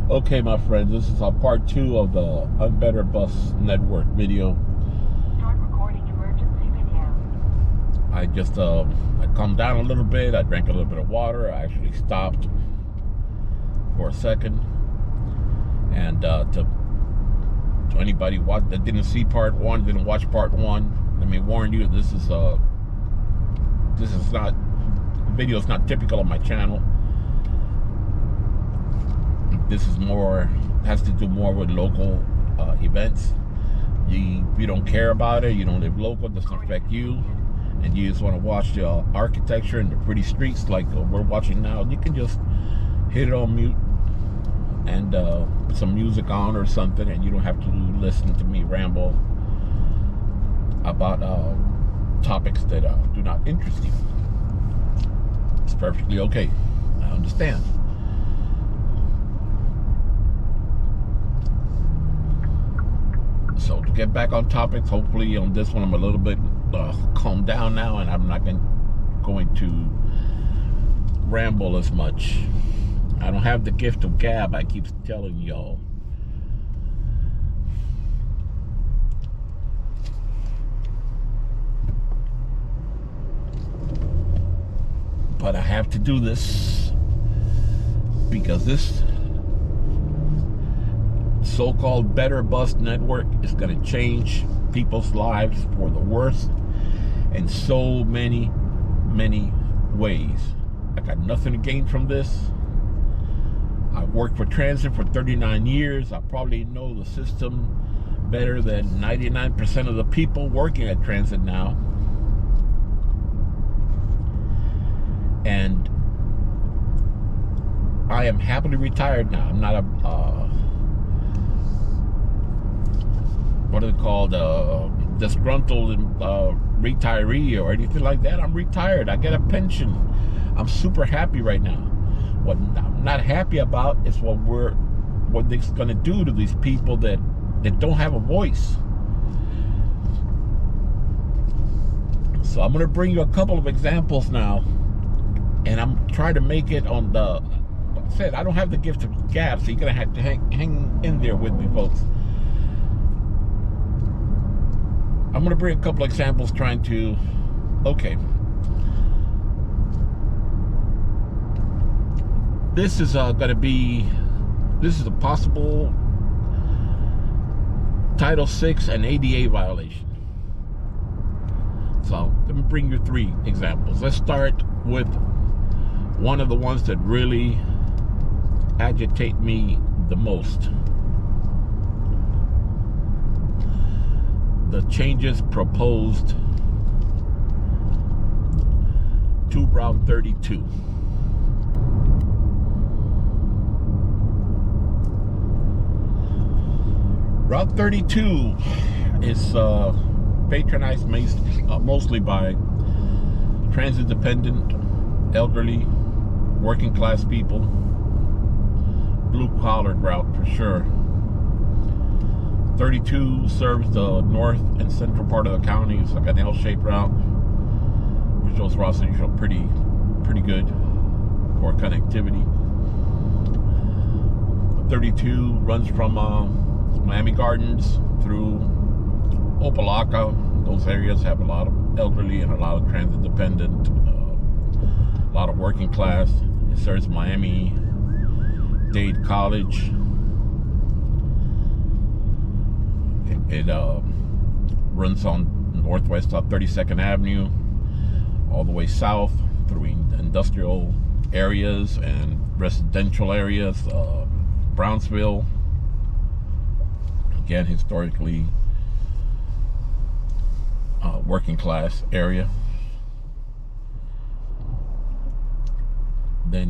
Okay, my friends, this is part 2 of the Unbetter Bus Network video. Start recording emergency video. I just I calmed down a little bit. I drank a little bit of water. I actually stopped for a second. And to anybody that didn't see part 1, didn't watch part 1, let me warn you, this is not, video is not typical of my channel. This is has to do more with local events. You don't care about it, you don't live local, it doesn't affect you, and you just want to watch the architecture and the pretty streets like we're watching now. You can just hit it on mute and put some music on or something, and you don't have to listen to me ramble about topics that do not interest you. It's perfectly okay. I understand. So to get back on topics, hopefully on this one I'm a little bit calmed down now, and I'm not going to ramble as much. I don't have the gift of gab, I keep telling y'all. But I have to do this because this so-called Better Bus Network is going to change people's lives for the worse in so many ways. I got nothing to gain from this. I worked for transit for 39 years. I probably know the system better than 99% of the people working at transit now. And I am happily retired now. I'm not a what are they called, disgruntled retiree or anything like that. I'm retired. I get a pension. I'm super happy right now. What I'm not happy about is what they're going to do to these people that don't have a voice. So I'm going to bring you a couple of examples now, and I'm trying to make it on the, like I said, I don't have the gift of gab, so you're going to have to hang in there with me, folks. I'm going to bring a couple of examples trying to, okay. This is going to be, this is a possible Title VI and ADA violation. So let me bring you 3 examples. Let's start with one of the ones that really agitate me the most. The changes proposed to Route 32. Route 32 is patronized mostly by transit-dependent, elderly, working-class people. Blue-collared route for sure. 32 serves the north and central part of the county. It's like an L-shaped route, which those routes are usually pretty good for connectivity. 32 runs from Miami Gardens through Opelika. Those areas have a lot of elderly and a lot of transit dependent, a lot of working class. It serves Miami-Dade College. It runs on northwest of 32nd Avenue, all the way south through industrial areas and residential areas. Brownsville, again, historically working class area. Then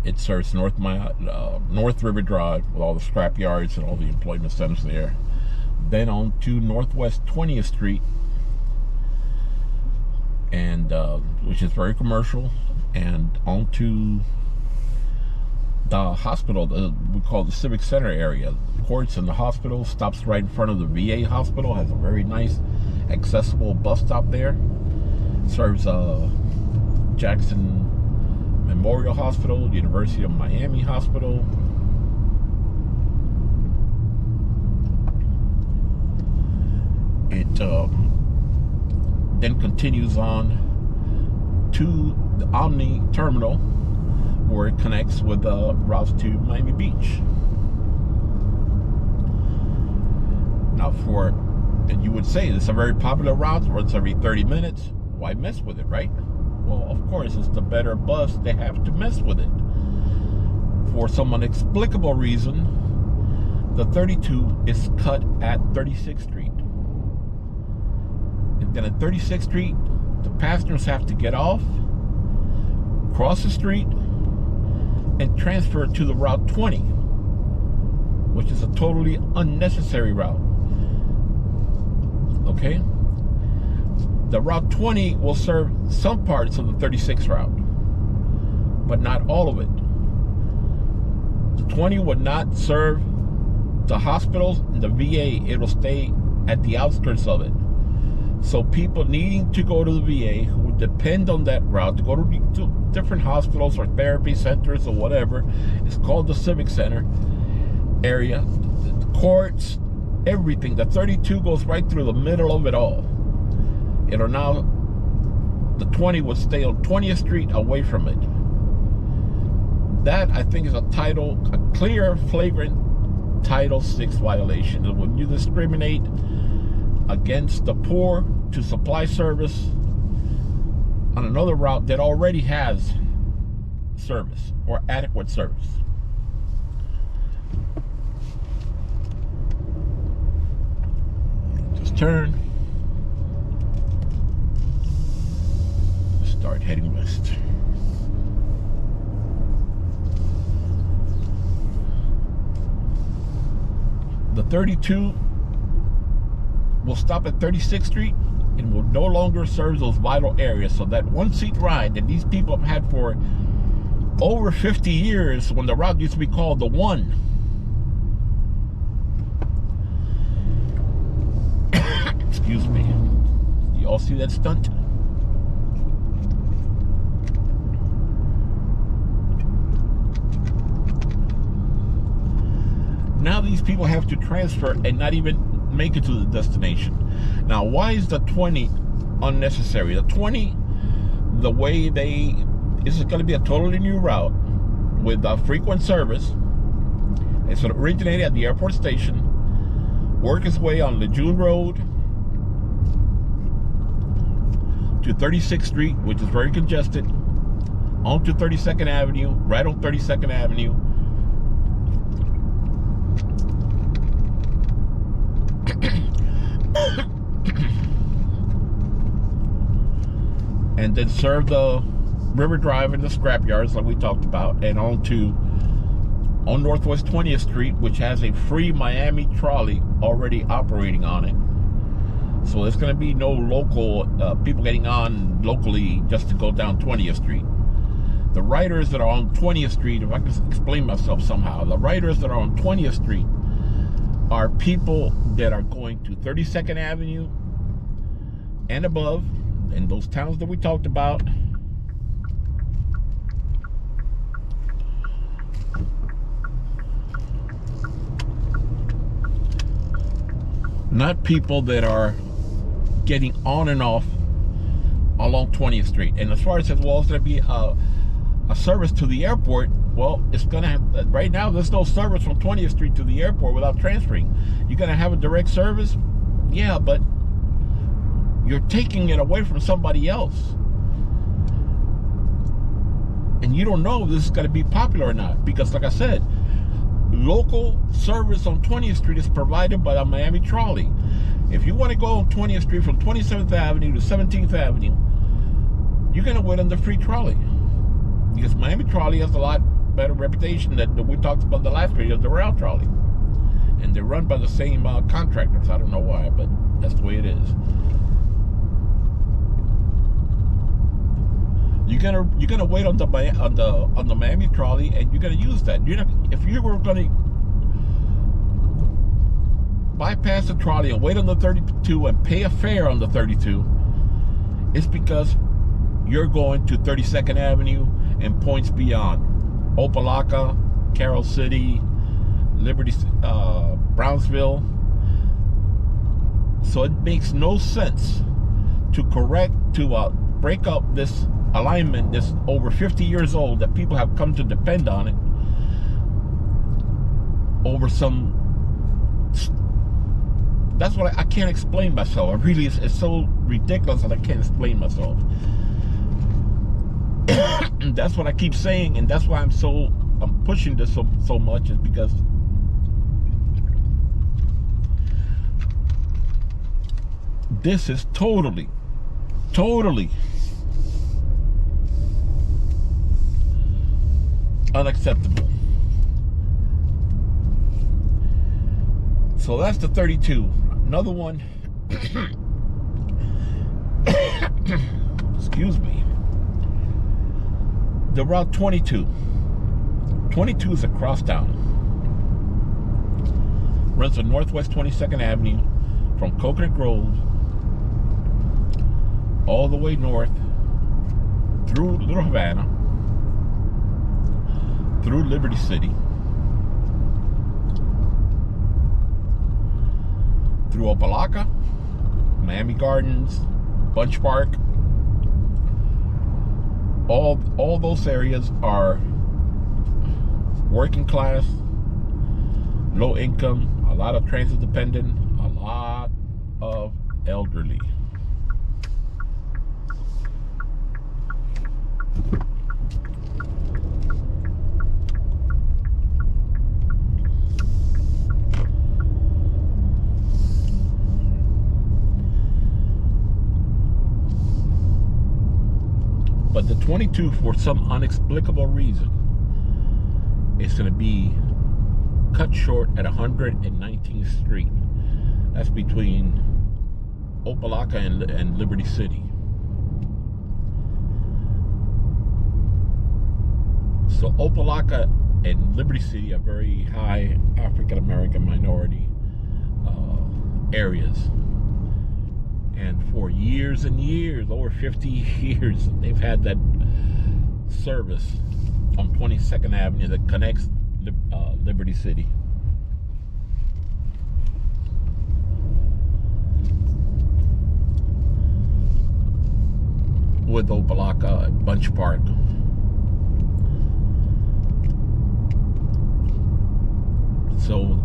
it serves North River Drive with all the scrap yards and all the employment centers there. Then on to Northwest 20th Street, and which is very commercial, and on to the hospital, we call the Civic Center area. The courts and the hospital stops right in front of the VA hospital. Has a very nice, accessible bus stop there. Serves Jackson Memorial Hospital, University of Miami Hospital. It then continues on to the Omni Terminal, where it connects with routes to Miami Beach. Now, and you would say it's a very popular route where it's every 30 minutes. Why mess with it, right? Well, of course, it's the better bus. They have to mess with it. For some inexplicable reason, the 32 is cut at 36th Street. And then at 36th Street, the passengers have to get off, cross the street, and transfer to the Route 20, which is a totally unnecessary route. Okay? The Route 20 will serve some parts of the 36 route, but not all of it. The 20 would not serve the hospitals and the VA. It will stay at the outskirts of it. So people needing to go to the VA who would depend on that route to go to different hospitals or therapy centers or whatever, it's called the Civic Center area, the courts, everything. The 32 goes right through the middle of it all. It'll now, the 20 would stay on 20th Street away from it. That, I think, is a clear, flagrant Title VI violation. And when you discriminate against the poor to supply service on another route that already has service or adequate service. Just turn. Start heading west. The 32 will stop at 36th Street and will no longer serve those vital areas. So that one-seat ride that these people have had for over 50 years, when the route used to be called the One. Excuse me. You all see that stunt? Now these people have to transfer and not even make it to the destination. Now, why is the 20 unnecessary? The 20, the way this is going to be a totally new route with a frequent service. It's originated at the airport station, work its way on Lejeune Road to 36th Street, which is very congested, onto 32nd Avenue, right on 32nd Avenue. And then serve the River Drive and the scrap yards like we talked about, and on Northwest 20th Street, which has a free Miami trolley already operating on it. So there's going to be no local people getting on locally just to go down 20th Street. The riders that are on 20th Street, if I can explain myself somehow, the riders that are on 20th Street are people that are going to 32nd Avenue and above, in those towns that we talked about. Not people that are getting on and off along 20th Street. And as far as says, well, it's going to be a service to the airport. Well, it's going to have, right now, there's no service from 20th Street to the airport without transferring. You're going to have a direct service? Yeah, but you're taking it away from somebody else. And you don't know if this is going to be popular or not. Because, like I said, local service on 20th Street is provided by the Miami Trolley. If you want to go on 20th Street from 27th Avenue to 17th Avenue, you're going to wait on the free trolley. Because Miami Trolley has a lot better reputation that we talked about in the last video, the rail trolley. And they're run by the same contractors. I don't know why, but that's the way it is. You're gonna wait on the Miami Trolley, and you're gonna use that. You're not, if you were gonna bypass the trolley and wait on the 32 and pay a fare on the 32, it's because you're going to 32nd Avenue and points beyond. Opelika, Carroll City, Liberty, Brownsville. So it makes no sense to break up this alignment that's over 50 years old, that people have come to depend on it, over some. That's what I can't explain myself. I really, it's so ridiculous that I can't explain myself. And that's what I keep saying, and that's why I'm pushing this so much, is because this is totally unacceptable. So that's the 32. Another one, excuse me, the Route 22. 22 is a crosstown. Runs on Northwest 22nd Avenue from Coconut Grove all the way north through Little Havana, through Liberty City, through Opelika, Miami Gardens, Bunch Park. All those areas are working class, low income, a lot of transit dependent, a lot of elderly. But the 22, for some inexplicable reason, is going to be cut short at 119th Street. That's between Opelika and Liberty City. So Opelika and Liberty City are very high African American minority areas. And for years and years, over 50 years, they've had that service on 22nd Avenue that connects Liberty City. With Opelika and Bunch Park. So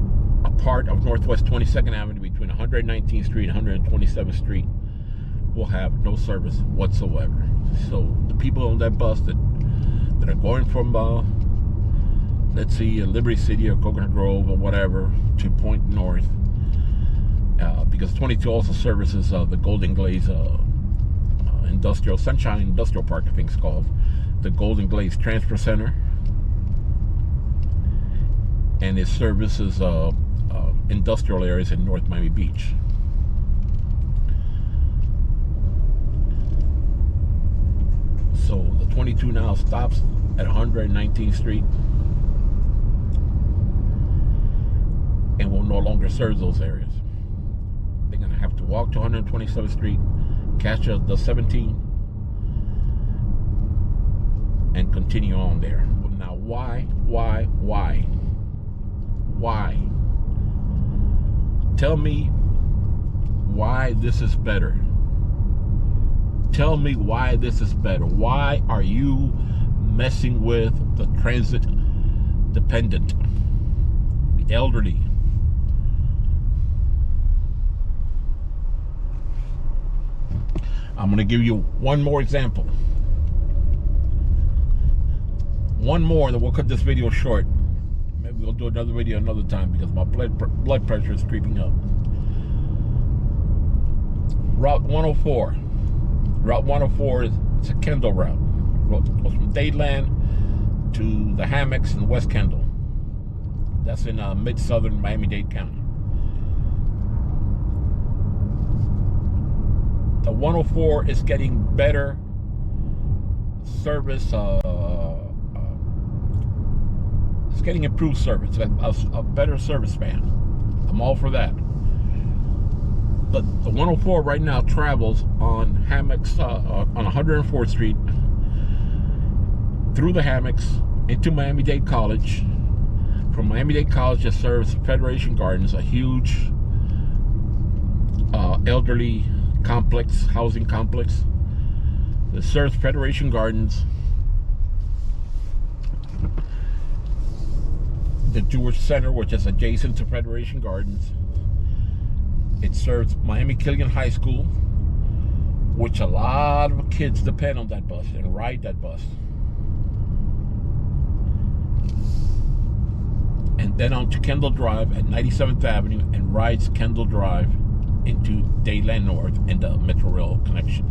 a part of Northwest 22nd Avenue between 119th Street and 127th Street will have no service whatsoever. So the people on that bus that are going from, let's see, Liberty City or Coconut Grove or whatever to Point North, because 22 also services the Golden Glaze Sunshine Industrial Park, I think it's called, the Golden Glaze Transfer Center, and it services industrial areas in North Miami Beach. So the 22 now stops at 119th Street and will no longer serve those areas. They're going to have to walk to 127th Street, catch the 17, and continue on there. Well, now, why? Tell me why this is better. Tell me why this is better. Why are you messing with the transit dependent, the elderly? I'm going to give you one more example. One more, then we'll cut this video short. Maybe we'll do another video another time because my blood pressure is creeping up. Route 104. Route 104 is a Kendall route. It goes from Dadeland to the Hammocks in West Kendall. That's in mid-southern Miami-Dade County. The 104 is getting better service. It's getting improved service, a better service span. I'm all for that. But the 104 right now travels on hammocks on 104th Street through the hammocks into Miami-Dade College. From Miami-Dade College, it serves Federation Gardens, a huge elderly complex, housing complex. It serves Federation Gardens, the Jewish Center, which is adjacent to Federation Gardens. It serves Miami-Killian High School, which a lot of kids depend on that bus and ride that bus. And then on to Kendall Drive at 97th Avenue and rides Kendall Drive into Dadeland North and the Metro Rail connection.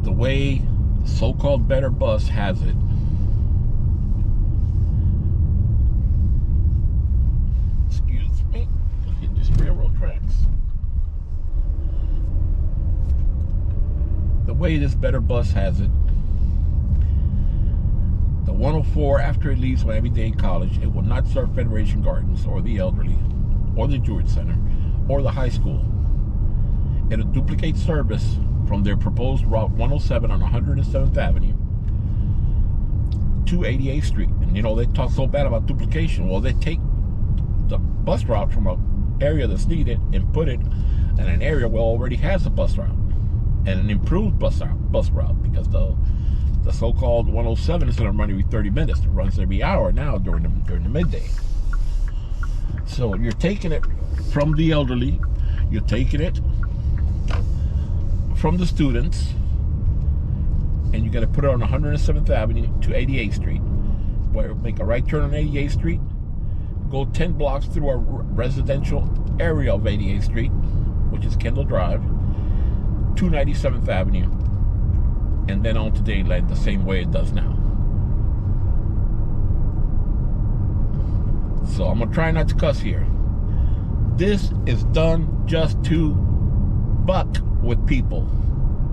The way so-called better bus has it, excuse me, hit this railroad tracks. The way this better bus has it, the 104, after it leaves Miami-Dade College, it will not serve Federation Gardens or the elderly or the Jewish Center or the high school. It'll duplicate service from their proposed Route 107 on 107th Avenue to 88th Street. And you know, they talk so bad about duplication. Well, they take the bus route from an area that's needed and put it in an area where already has a bus route, and an improved bus route, because the so-called 107 is going to run every 30 minutes. It runs every hour now during the midday. So you're taking it from the elderly, you're taking it from the students, and you got to put it on 107th Avenue to 88th Street, where make a right turn on 88th Street, go 10 blocks through a residential area of 88th Street, which is Kendall Drive, to 97th Avenue, and then on to Dadeland the same way it does now. So I'm gonna try not to cuss here. This is done just to buck with people,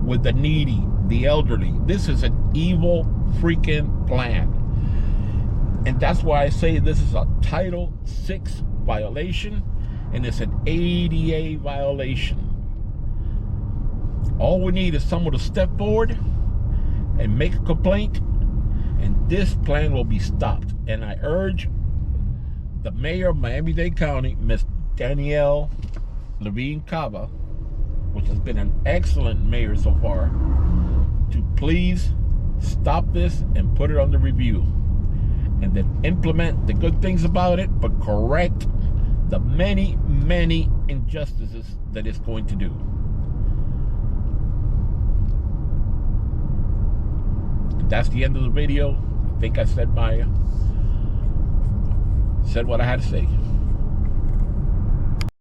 with the needy, the elderly. This is an evil freaking plan. And that's why I say this is a Title VI violation, and it's an ADA violation. All we need is someone to step forward and make a complaint, and this plan will be stopped. And I urge the mayor of Miami-Dade County, Miss Danielle Levine Cava, which has been an excellent mayor so far, to please stop this and put it under review, and then implement the good things about it, but correct the many, many injustices that it's going to do. That's the end of the video. I think I said what I had to say.